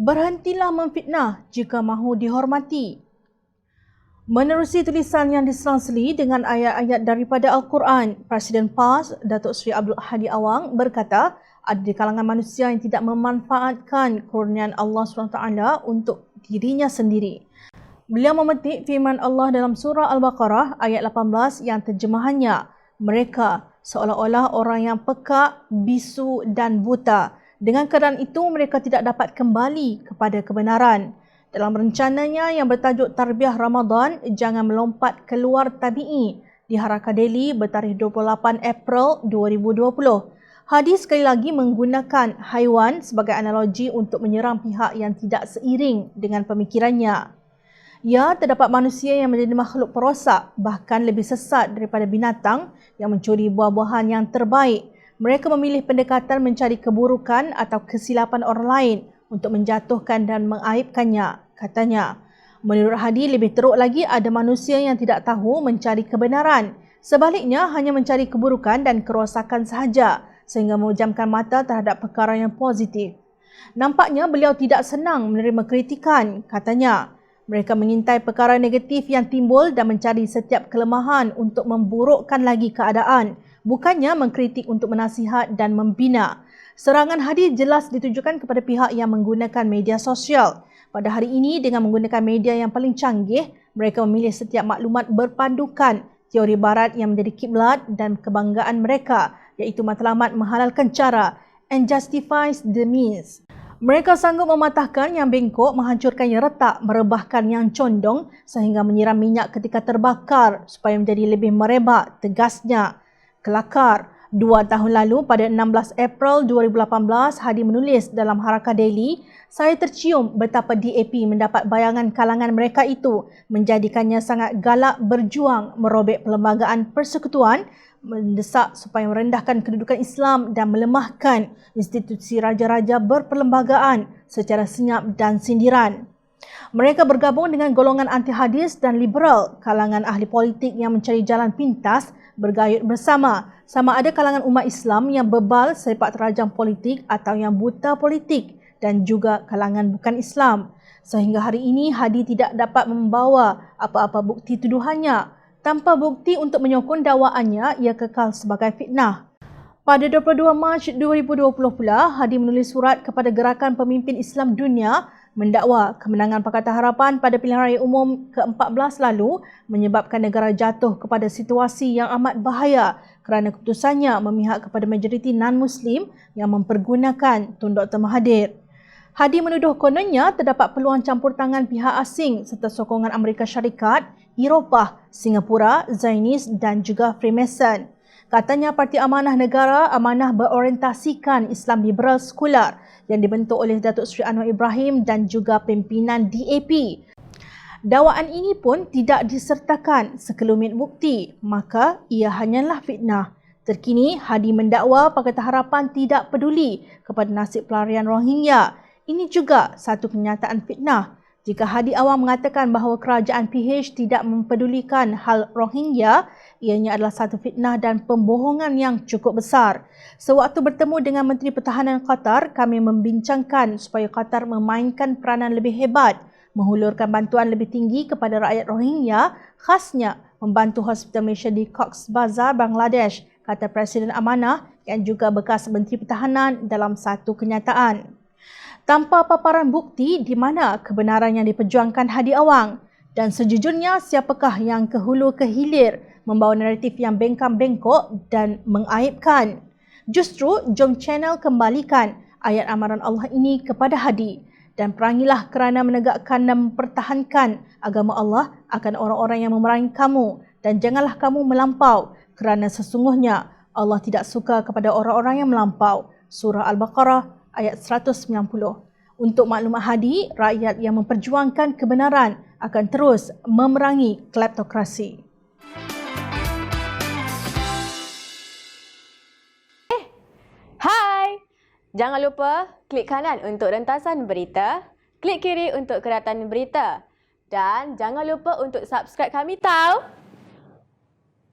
Berhentilah memfitnah jika mahu dihormati. Menerusi tulisan yang diselang-seli dengan ayat-ayat daripada Al-Quran, Presiden PAS, Datuk Seri Abdul Hadi Awang berkata, ada di kalangan manusia yang tidak memanfaatkan kurniaan Allah SWT untuk dirinya sendiri. Beliau memetik firman Allah dalam surah Al-Baqarah ayat 18 yang terjemahannya, mereka seolah-olah orang yang pekak, bisu dan buta. Dengan keadaan itu, mereka tidak dapat kembali kepada kebenaran. Dalam rencananya yang bertajuk Tarbiyah Ramadan, Jangan Melompat Keluar Tabi'i di Haraka Delhi bertarikh 28 April 2020. Hadi sekali lagi menggunakan haiwan sebagai analogi untuk menyerang pihak yang tidak seiring dengan pemikirannya. Ya, terdapat manusia yang menjadi makhluk perosak, bahkan lebih sesat daripada binatang yang mencuri buah-buahan yang terbaik. Mereka memilih pendekatan mencari keburukan atau kesilapan orang lain untuk menjatuhkan dan mengaibkannya, katanya. Menurut Hadi, lebih teruk lagi ada manusia yang tidak tahu mencari kebenaran. Sebaliknya, hanya mencari keburukan dan kerosakan sahaja sehingga memejamkan mata terhadap perkara yang positif. Nampaknya beliau tidak senang menerima kritikan, katanya. Mereka mengintai perkara negatif yang timbul dan mencari setiap kelemahan untuk memburukkan lagi keadaan, bukannya mengkritik untuk menasihat dan membina. Serangan Hadi jelas ditujukan kepada pihak yang menggunakan media sosial. Pada hari ini, dengan menggunakan media yang paling canggih, mereka memilih setiap maklumat berpandukan teori barat yang menjadi kiblat dan kebanggaan mereka, iaitu matlamat menghalalkan cara and justifies the means. Mereka sanggup mematahkan yang bengkok, menghancurkan yang retak, merebahkan yang condong sehingga menyiram minyak ketika terbakar supaya menjadi lebih merebak, tegasnya. Kelakar. 2 tahun lalu pada 16 April 2018, Hadi menulis dalam Haraka Delhi, saya tercium betapa DAP mendapat bayangan kalangan mereka itu menjadikannya sangat galak berjuang merobek perlembagaan persekutuan, mendesak supaya merendahkan kedudukan Islam dan melemahkan institusi raja-raja berperlembagaan secara senyap dan sindiran. Mereka bergabung dengan golongan anti-hadis dan liberal, kalangan ahli politik yang mencari jalan pintas, bergayut bersama, sama ada kalangan umat Islam yang bebal sepak terjang politik atau yang buta politik, dan juga kalangan bukan Islam. Sehingga hari ini, Hadi tidak dapat membawa apa-apa bukti tuduhannya. Tanpa bukti untuk menyokong dakwaannya, ia kekal sebagai fitnah. Pada 22 Mac 2020 pula, Hadi menulis surat kepada Gerakan Pemimpin Islam Dunia mendakwa kemenangan Pakatan Harapan pada pilihan raya umum ke-14 lalu menyebabkan negara jatuh kepada situasi yang amat bahaya kerana keputusannya memihak kepada majoriti non-Muslim yang mempergunakan Tun Dr. Mahathir. Hadi menuduh kononnya terdapat peluang campur tangan pihak asing serta sokongan Amerika Syarikat, Eropah, Singapura, Zionis dan juga Freemason. Katanya Parti Amanah Negara Amanah berorientasikan Islam liberal sekular yang dibentuk oleh Datuk Seri Anwar Ibrahim dan juga pimpinan DAP. Dakwaan ini pun tidak disertakan sekelumit bukti, maka ia hanyalah fitnah. Terkini, Hadi mendakwa Pakatan Harapan tidak peduli kepada nasib pelarian Rohingya. Ini juga satu kenyataan fitnah. Jika Hadi Awang mengatakan bahawa kerajaan PH tidak mempedulikan hal Rohingya, ianya adalah satu fitnah dan pembohongan yang cukup besar. Sewaktu bertemu dengan Menteri Pertahanan Qatar, kami membincangkan supaya Qatar memainkan peranan lebih hebat, menghulurkan bantuan lebih tinggi kepada rakyat Rohingya, khasnya membantu Hospital Malaysia di Cox's Bazar, Bangladesh, kata Presiden Amanah yang juga bekas Menteri Pertahanan dalam satu kenyataan. Tanpa paparan bukti di mana kebenaran yang diperjuangkan Hadi Awang. Dan sejujurnya, siapakah yang ke hulu ke hilir membawa naratif yang bengkam-bengkok dan mengaibkan? Justru, jom channel kembalikan ayat amaran Allah ini kepada Hadi dan perangilah kerana menegakkan dan mempertahankan agama Allah akan orang-orang yang memerangi kamu, dan janganlah kamu melampau kerana sesungguhnya Allah tidak suka kepada orang-orang yang melampau. Surah Al-Baqarah ayat 190. Untuk maklumat Hadi, rakyat yang memperjuangkan kebenaran akan terus memerangi kleptokrasi. Hai! Jangan lupa klik kanan untuk rentasan berita, klik kiri untuk keratan berita, dan jangan lupa untuk subscribe kami tau.